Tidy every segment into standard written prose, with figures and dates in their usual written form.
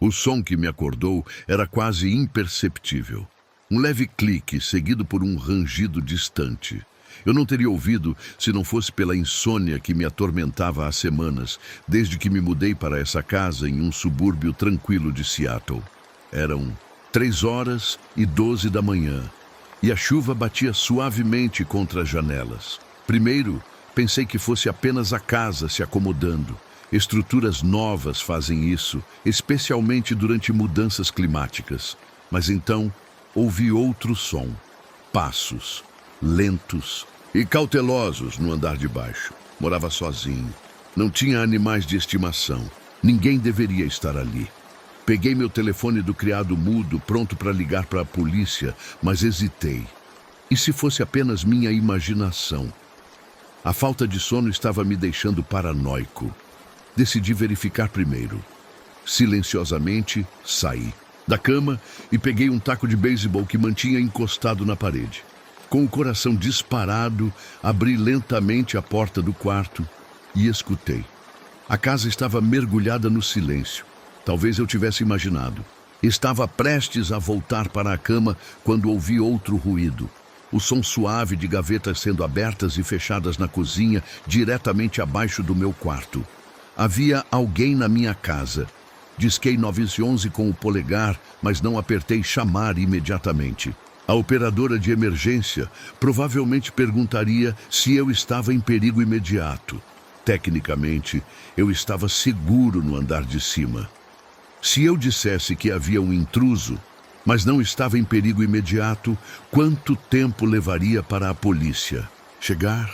O som que me acordou era quase imperceptível. Um leve clique, seguido por um rangido distante. Eu não teria ouvido se não fosse pela insônia que me atormentava há semanas, desde que me mudei para essa casa em um subúrbio tranquilo de Seattle. Eram 3h12 da manhã, e a chuva batia suavemente contra as janelas. Primeiro, pensei que fosse apenas a casa se acomodando. Estruturas novas fazem isso, especialmente durante mudanças climáticas. Mas então, ouvi outro som. Passos, lentos e cautelosos no andar de baixo. Morava sozinho. Não tinha animais de estimação. Ninguém deveria estar ali. Peguei meu telefone do criado mudo, pronto para ligar para a polícia, mas hesitei. E se fosse apenas minha imaginação? A falta de sono estava me deixando paranoico. Decidi verificar primeiro. Silenciosamente, saí da cama e peguei um taco de beisebol que mantinha encostado na parede. Com o coração disparado, abri lentamente a porta do quarto e escutei. A casa estava mergulhada no silêncio. Talvez eu tivesse imaginado. Estava prestes a voltar para a cama quando ouvi outro ruído. O som suave de gavetas sendo abertas e fechadas na cozinha, diretamente abaixo do meu quarto. Havia alguém na minha casa. Disquei 911 com o polegar, mas não apertei chamar imediatamente. A operadora de emergência provavelmente perguntaria se eu estava em perigo imediato. Tecnicamente, eu estava seguro no andar de cima. Se eu dissesse que havia um intruso, mas não estava em perigo imediato, quanto tempo levaria para a polícia chegar?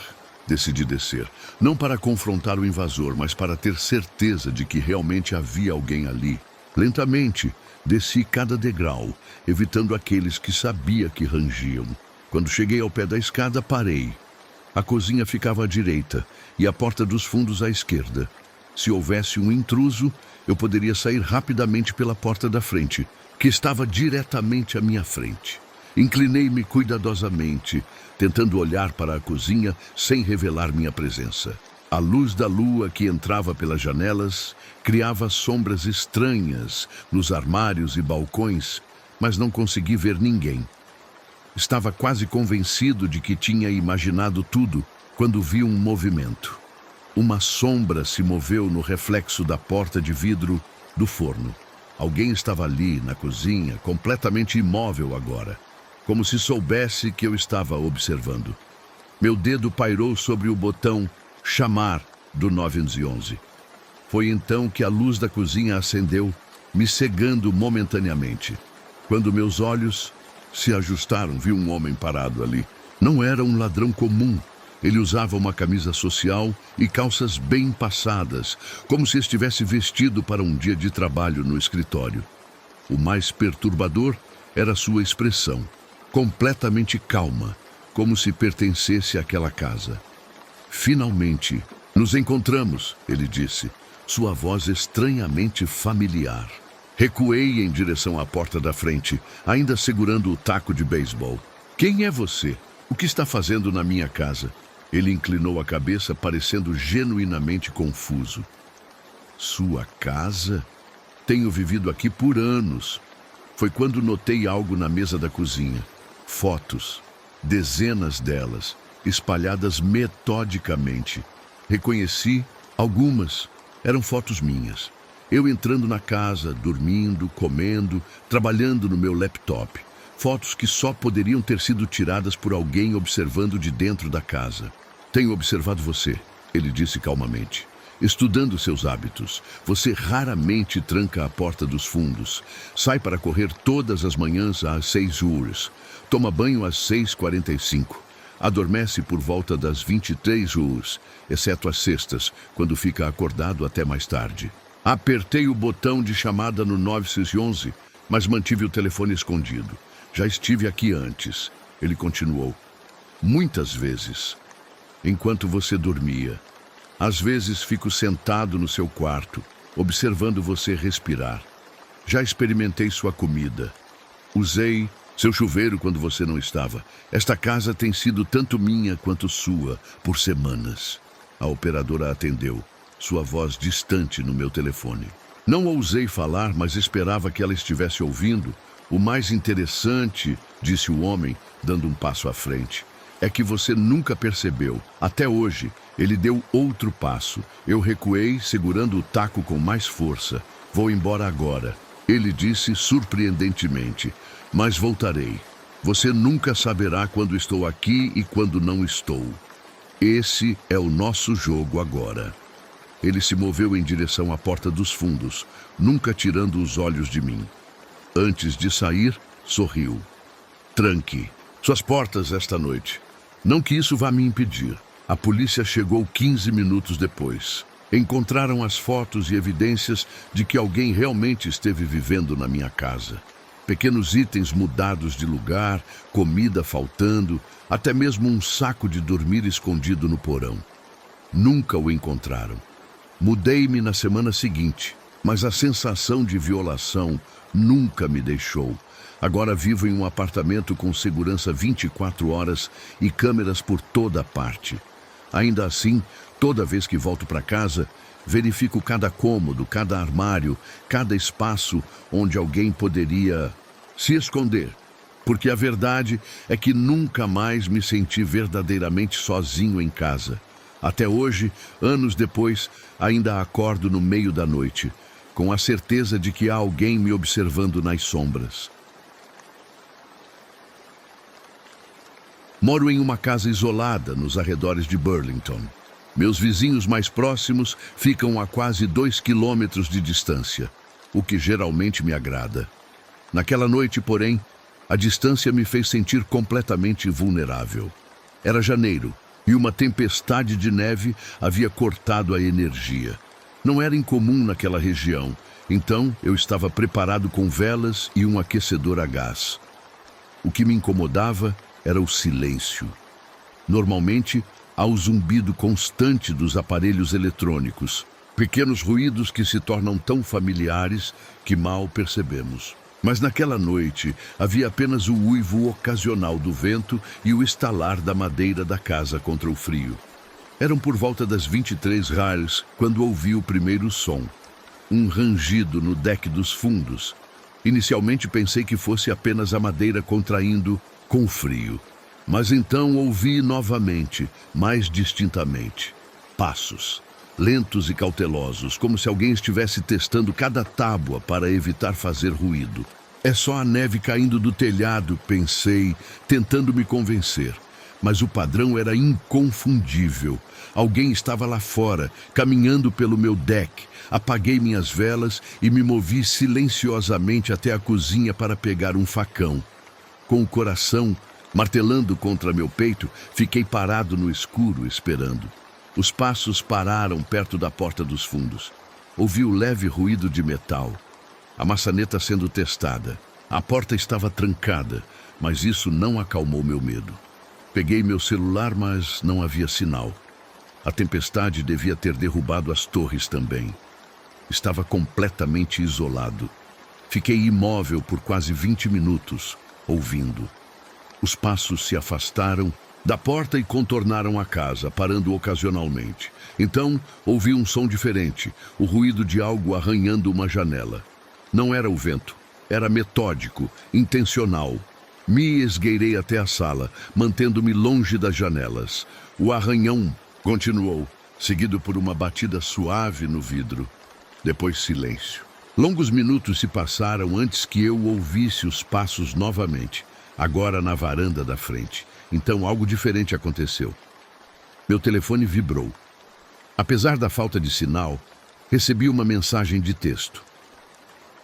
Decidi descer, não para confrontar o invasor, mas para ter certeza de que realmente havia alguém ali. Lentamente, desci cada degrau, evitando aqueles que sabia que rangiam. Quando cheguei ao pé da escada, parei. A cozinha ficava à direita e a porta dos fundos à esquerda. Se houvesse um intruso, eu poderia sair rapidamente pela porta da frente, que estava diretamente à minha frente. Inclinei-me cuidadosamente, tentando olhar para a cozinha sem revelar minha presença. A luz da lua que entrava pelas janelas criava sombras estranhas nos armários e balcões, mas não consegui ver ninguém. Estava quase convencido de que tinha imaginado tudo quando vi um movimento. Uma sombra se moveu no reflexo da porta de vidro do forno. Alguém estava ali, na cozinha, completamente imóvel agora, como se soubesse que eu estava observando. Meu dedo pairou sobre o botão chamar do 911. Foi então que a luz da cozinha acendeu, me cegando momentaneamente. Quando meus olhos se ajustaram, vi um homem parado ali. Não era um ladrão comum. Ele usava uma camisa social e calças bem passadas, como se estivesse vestido para um dia de trabalho no escritório. O mais perturbador era sua expressão, completamente calma, como se pertencesse àquela casa. Finalmente, nos encontramos, ele disse, sua voz estranhamente familiar. Recuei em direção à porta da frente, ainda segurando o taco de beisebol. Quem é você? O que está fazendo na minha casa? Ele inclinou a cabeça, parecendo genuinamente confuso. Sua casa? Tenho vivido aqui por anos. Foi quando notei algo na mesa da cozinha. Fotos, dezenas delas, espalhadas metodicamente. Reconheci algumas. Eram fotos minhas. Eu entrando na casa, dormindo, comendo, trabalhando no meu laptop. Fotos que só poderiam ter sido tiradas por alguém observando de dentro da casa. Tenho observado você, ele disse calmamente. Estudando seus hábitos, você raramente tranca a porta dos fundos. Sai para correr todas as manhãs às 6h. Toma banho às 6h45. Adormece por volta das 23h, exceto às sextas, quando fica acordado até mais tarde. Apertei o botão de chamada no 911, mas mantive o telefone escondido. Já estive aqui antes, ele continuou. Muitas vezes, enquanto você dormia. Às vezes fico sentado no seu quarto, observando você respirar. Já experimentei sua comida. Usei seu chuveiro quando você não estava. Esta casa tem sido tanto minha quanto sua por semanas. A operadora atendeu, sua voz distante no meu telefone. Não ousei falar, mas esperava que ela estivesse ouvindo. O mais interessante, disse o homem, dando um passo à frente, é que você nunca percebeu. Até hoje, ele deu outro passo. Eu recuei, segurando o taco com mais força. Vou embora agora. Ele disse surpreendentemente, mas voltarei. Você nunca saberá quando estou aqui e quando não estou. Esse é o nosso jogo agora. Ele se moveu em direção à porta dos fundos, nunca tirando os olhos de mim. Antes de sair, sorriu. Tranque suas portas esta noite. Não que isso vá me impedir. A polícia chegou 15 minutos depois. Encontraram as fotos e evidências de que alguém realmente esteve vivendo na minha casa. Pequenos itens mudados de lugar, comida faltando, até mesmo um saco de dormir escondido no porão. Nunca o encontraram. Mudei-me na semana seguinte, mas a sensação de violação nunca me deixou. Agora vivo em um apartamento com segurança 24 horas e câmeras por toda parte. Ainda assim, toda vez que volto para casa, verifico cada cômodo, cada armário, cada espaço onde alguém poderia se esconder. Porque a verdade é que nunca mais me senti verdadeiramente sozinho em casa. Até hoje, anos depois, ainda acordo no meio da noite, com a certeza de que há alguém me observando nas sombras. Moro em uma casa isolada nos arredores de Burlington. Meus vizinhos mais próximos ficam a quase 2 quilômetros de distância, o que geralmente me agrada. Naquela noite, porém, a distância me fez sentir completamente vulnerável. Era janeiro e uma tempestade de neve havia cortado a energia. Não era incomum naquela região, então eu estava preparado com velas e um aquecedor a gás. O que me incomodava era o silêncio. Normalmente, há o zumbido constante dos aparelhos eletrônicos, pequenos ruídos que se tornam tão familiares que mal percebemos. Mas naquela noite havia apenas o uivo ocasional do vento e o estalar da madeira da casa contra o frio. Eram por volta das 23h quando ouvi o primeiro som. Um rangido no deck dos fundos. Inicialmente pensei que fosse apenas a madeira contraindo com o frio. Mas então ouvi novamente, mais distintamente. Passos, lentos e cautelosos, como se alguém estivesse testando cada tábua para evitar fazer ruído. É só a neve caindo do telhado, pensei, tentando me convencer. Mas o padrão era inconfundível. Alguém estava lá fora, caminhando pelo meu deck. Apaguei minhas velas e me movi silenciosamente até a cozinha para pegar um facão. Com o coração martelando contra meu peito, fiquei parado no escuro, esperando. Os passos pararam perto da porta dos fundos. Ouvi o leve ruído de metal. A maçaneta sendo testada. A porta estava trancada, mas isso não acalmou meu medo. Peguei meu celular, mas não havia sinal. A tempestade devia ter derrubado as torres também. Estava completamente isolado. Fiquei imóvel por quase 20 minutos, ouvindo. Os passos se afastaram da porta e contornaram a casa, parando ocasionalmente. Então, ouvi um som diferente, o ruído de algo arranhando uma janela. Não era o vento, era metódico, intencional. Me esgueirei até a sala, mantendo-me longe das janelas. O arranhão continuou, seguido por uma batida suave no vidro. Depois silêncio. Longos minutos se passaram antes que eu ouvisse os passos novamente. Agora na varanda da frente. Então algo diferente aconteceu. Meu telefone vibrou. Apesar da falta de sinal, recebi uma mensagem de texto.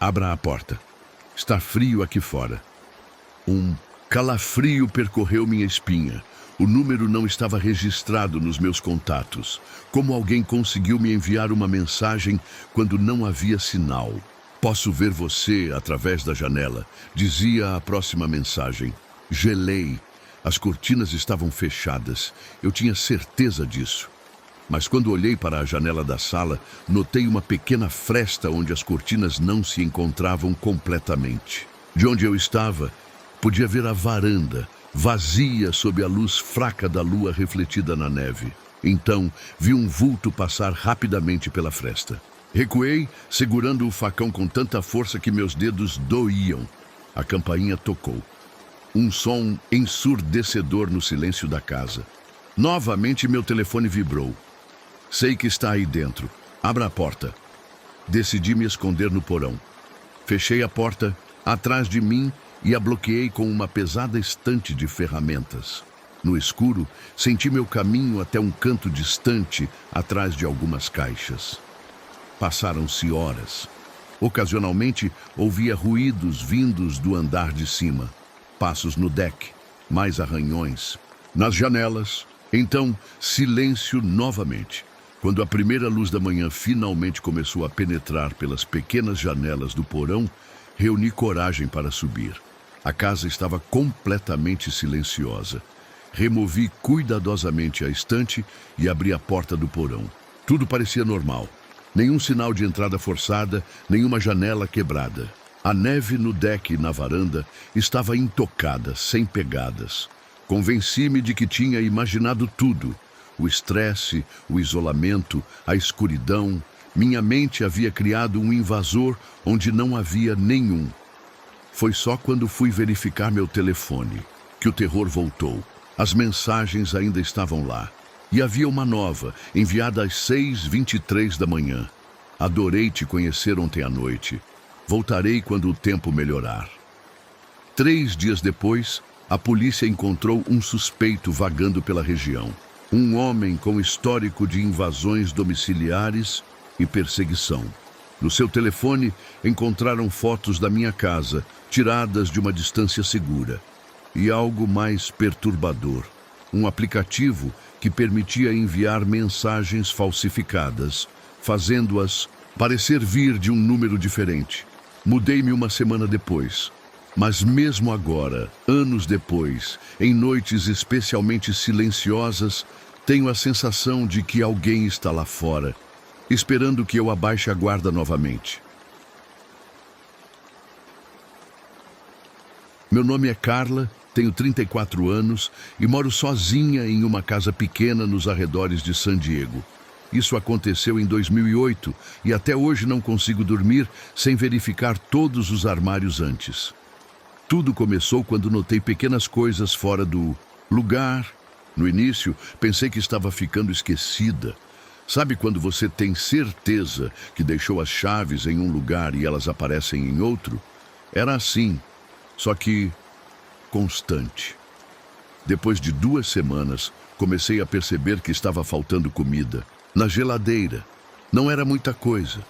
Abra a porta. Está frio aqui fora. Um calafrio percorreu minha espinha. O número não estava registrado nos meus contatos. Como alguém conseguiu me enviar uma mensagem quando não havia sinal? Posso ver você através da janela, dizia a próxima mensagem. Gelei. As cortinas estavam fechadas. Eu tinha certeza disso. Mas quando olhei para a janela da sala, notei uma pequena fresta onde as cortinas não se encontravam completamente. De onde eu estava, podia ver a varanda, vazia sob a luz fraca da lua refletida na neve. Então, vi um vulto passar rapidamente pela fresta. Recuei, segurando o facão com tanta força que meus dedos doíam. A campainha tocou. Um som ensurdecedor no silêncio da casa. Novamente meu telefone vibrou. Sei que está aí dentro. Abra a porta. Decidi me esconder no porão. Fechei a porta atrás de mim e a bloqueei com uma pesada estante de ferramentas. No escuro, senti meu caminho até um canto distante, atrás de algumas caixas. Passaram-se horas. Ocasionalmente, ouvia ruídos vindos do andar de cima. Passos no deck, mais arranhões. Nas janelas, então, silêncio novamente. Quando a primeira luz da manhã finalmente começou a penetrar pelas pequenas janelas do porão, reuni coragem para subir. A casa estava completamente silenciosa. Removi cuidadosamente a estante e abri a porta do porão. Tudo parecia normal. Nenhum sinal de entrada forçada, nenhuma janela quebrada. A neve no deck e na varanda estava intocada, sem pegadas. Convenci-me de que tinha imaginado tudo. O estresse, o isolamento, a escuridão. Minha mente havia criado um invasor onde não havia nenhum. Foi só quando fui verificar meu telefone que o terror voltou. As mensagens ainda estavam lá. E havia uma nova, enviada às 6h23 da manhã. Adorei te conhecer ontem à noite. Voltarei quando o tempo melhorar. 3 dias depois, a polícia encontrou um suspeito vagando pela região. Um homem com histórico de invasões domiciliares e perseguição. No seu telefone, encontraram fotos da minha casa, tiradas de uma distância segura. E algo mais perturbador. Um aplicativo que permitia enviar mensagens falsificadas, fazendo-as parecer vir de um número diferente. Mudei-me uma semana depois. Mas mesmo agora, anos depois, em noites especialmente silenciosas, tenho a sensação de que alguém está lá fora, esperando que eu abaixe a guarda novamente. Meu nome é Carla, tenho 34 anos e moro sozinha em uma casa pequena nos arredores de San Diego. Isso aconteceu em 2008 e até hoje não consigo dormir sem verificar todos os armários antes. Tudo começou quando notei pequenas coisas fora do lugar. No início, pensei que estava ficando esquecida. Sabe quando você tem certeza que deixou as chaves em um lugar e elas aparecem em outro? Era assim, só que constante. Depois de 2 semanas, comecei a perceber que estava faltando comida. Na geladeira. Não era muita coisa.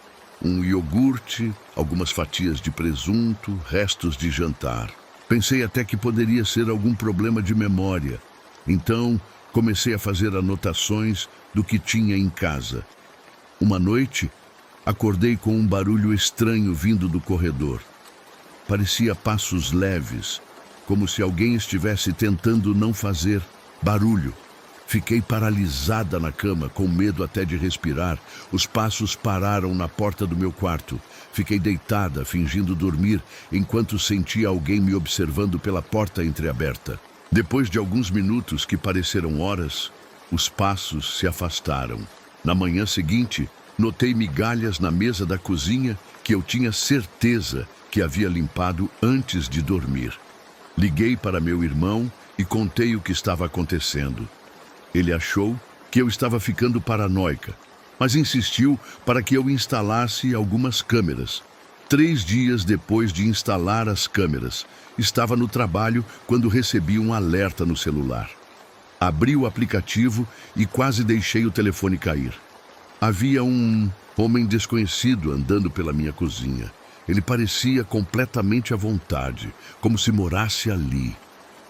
Um iogurte, algumas fatias de presunto, restos de jantar. Pensei até que poderia ser algum problema de memória. Então, comecei a fazer anotações do que tinha em casa. Uma noite, acordei com um barulho estranho vindo do corredor. Parecia passos leves, como se alguém estivesse tentando não fazer barulho. Fiquei paralisada na cama, com medo até de respirar. Os passos pararam na porta do meu quarto. Fiquei deitada, fingindo dormir, enquanto sentia alguém me observando pela porta entreaberta. Depois de alguns minutos que pareceram horas, os passos se afastaram. Na manhã seguinte, notei migalhas na mesa da cozinha que eu tinha certeza que havia limpado antes de dormir. Liguei para meu irmão e contei o que estava acontecendo. Ele achou que eu estava ficando paranoica, mas insistiu para que eu instalasse algumas câmeras. 3 dias depois de instalar as câmeras, estava no trabalho quando recebi um alerta no celular. Abri o aplicativo e quase deixei o telefone cair. Havia um homem desconhecido andando pela minha cozinha. Ele parecia completamente à vontade, como se morasse ali.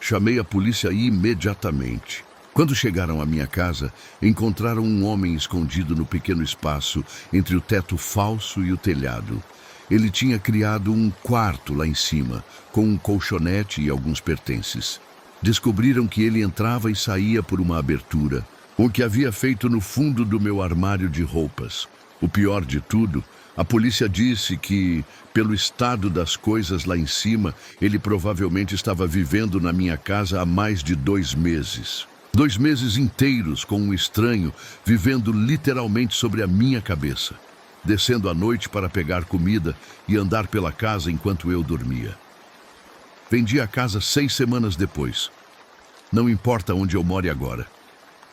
Chamei a polícia imediatamente. Quando chegaram à minha casa, encontraram um homem escondido no pequeno espaço entre o teto falso e o telhado. Ele tinha criado um quarto lá em cima, com um colchonete e alguns pertences. Descobriram que ele entrava e saía por uma abertura, o que havia feito no fundo do meu armário de roupas. O pior de tudo, a polícia disse que, pelo estado das coisas lá em cima, ele provavelmente estava vivendo na minha casa há mais de 2 meses. 2 meses inteiros com um estranho vivendo literalmente sobre a minha cabeça. descendo à noite para pegar comida e andar pela casa enquanto eu dormia. Vendi a casa 6 semanas depois. Não importa onde eu more agora.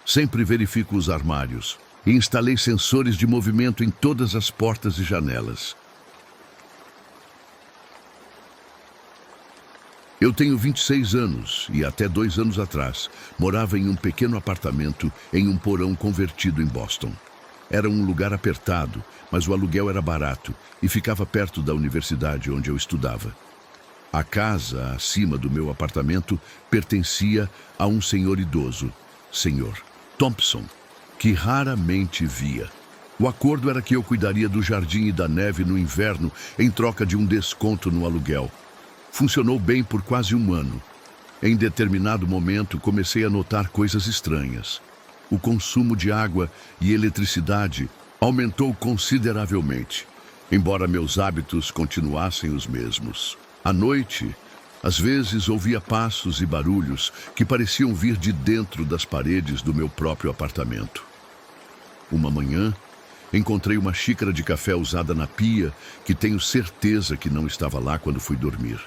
Sempre verifico os armários e instalei sensores de movimento em todas as portas e janelas. Eu tenho 26 anos e até 2 anos atrás morava em um pequeno apartamento em um porão convertido em Boston. Era um lugar apertado, mas o aluguel era barato e ficava perto da universidade onde eu estudava. A casa acima do meu apartamento pertencia a um senhor idoso, Sr. Thompson, que raramente via. O acordo era que eu cuidaria do jardim e da neve no inverno em troca de um desconto no aluguel. Funcionou bem por quase um ano. Em determinado momento, comecei a notar coisas estranhas. O consumo de água e eletricidade aumentou consideravelmente, embora meus hábitos continuassem os mesmos. À noite, às vezes ouvia passos e barulhos que pareciam vir de dentro das paredes do meu próprio apartamento. Uma manhã, encontrei uma xícara de café usada na pia que tenho certeza que não estava lá quando fui dormir.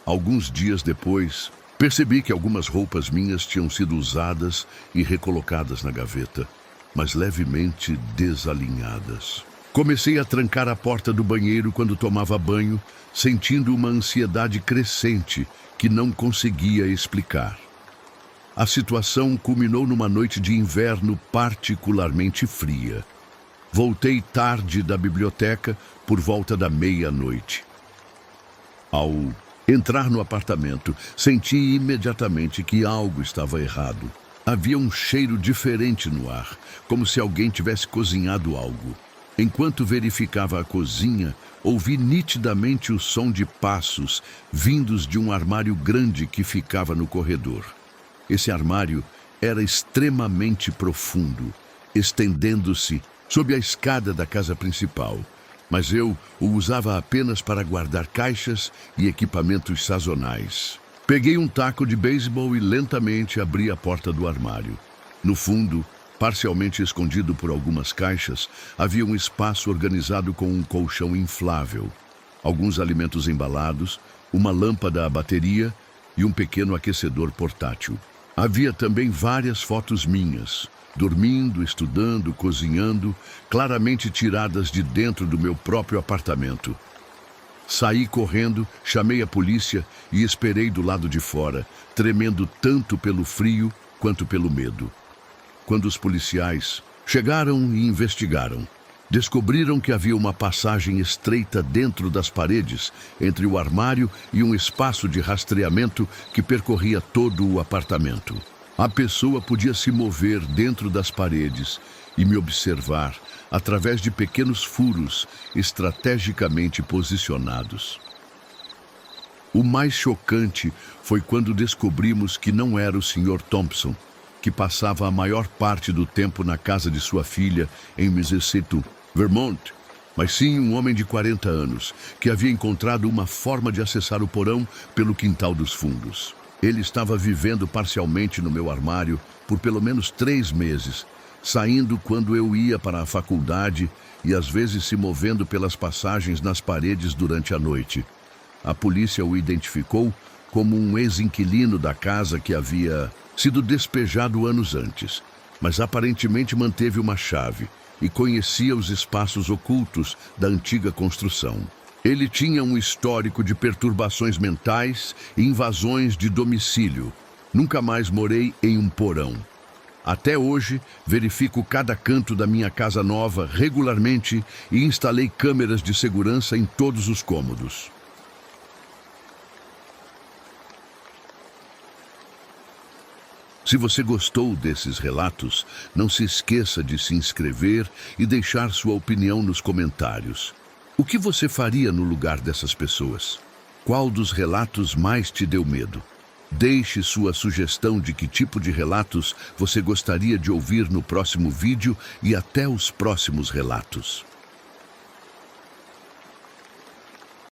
Alguns dias depois, percebi que algumas roupas minhas tinham sido usadas e recolocadas na gaveta, mas levemente desalinhadas. Comecei a trancar a porta do banheiro quando tomava banho, sentindo uma ansiedade crescente que não conseguia explicar. A situação culminou numa noite de inverno particularmente fria. Voltei tarde da biblioteca por volta da meia-noite. Ao entrar no apartamento, senti imediatamente que algo estava errado. Havia um cheiro diferente no ar, como se alguém tivesse cozinhado algo. Enquanto verificava a cozinha, ouvi nitidamente o som de passos vindos de um armário grande que ficava no corredor. Esse armário era extremamente profundo, estendendo-se sob a escada da casa principal, mas eu o usava apenas para guardar caixas e equipamentos sazonais. Peguei um taco de beisebol e lentamente abri a porta do armário. No fundo, parcialmente escondido por algumas caixas, havia um espaço organizado com um colchão inflável, alguns alimentos embalados, uma lâmpada à bateria e um pequeno aquecedor portátil. Havia também várias fotos minhas, dormindo, estudando, cozinhando, claramente tiradas de dentro do meu próprio apartamento. Saí correndo, chamei a polícia e esperei do lado de fora, tremendo tanto pelo frio quanto pelo medo. Quando os policiais chegaram e investigaram, descobriram que havia uma passagem estreita dentro das paredes, entre o armário e um espaço de rastreamento que percorria todo o apartamento. A pessoa podia se mover dentro das paredes e me observar através de pequenos furos estrategicamente posicionados. O mais chocante foi quando descobrimos que não era o Sr. Thompson, que passava a maior parte do tempo na casa de sua filha em Mississippi, Vermont, mas sim um homem de 40 anos, que havia encontrado uma forma de acessar o porão pelo quintal dos fundos. Ele estava vivendo parcialmente no meu armário por pelo menos 3 meses, saindo quando eu ia para a faculdade e às vezes se movendo pelas passagens nas paredes durante a noite. A polícia o identificou como um ex-inquilino da casa que havia sido despejado anos antes, mas aparentemente manteve uma chave e conhecia os espaços ocultos da antiga construção. Ele tinha um histórico de perturbações mentais e invasões de domicílio. Nunca mais morei em um porão. Até hoje, verifico cada canto da minha casa nova regularmente e instalei câmeras de segurança em todos os cômodos. Se você gostou desses relatos, não se esqueça de se inscrever e deixar sua opinião nos comentários. O que você faria no lugar dessas pessoas? Qual dos relatos mais te deu medo? Deixe sua sugestão de que tipo de relatos você gostaria de ouvir no próximo vídeo e até os próximos relatos.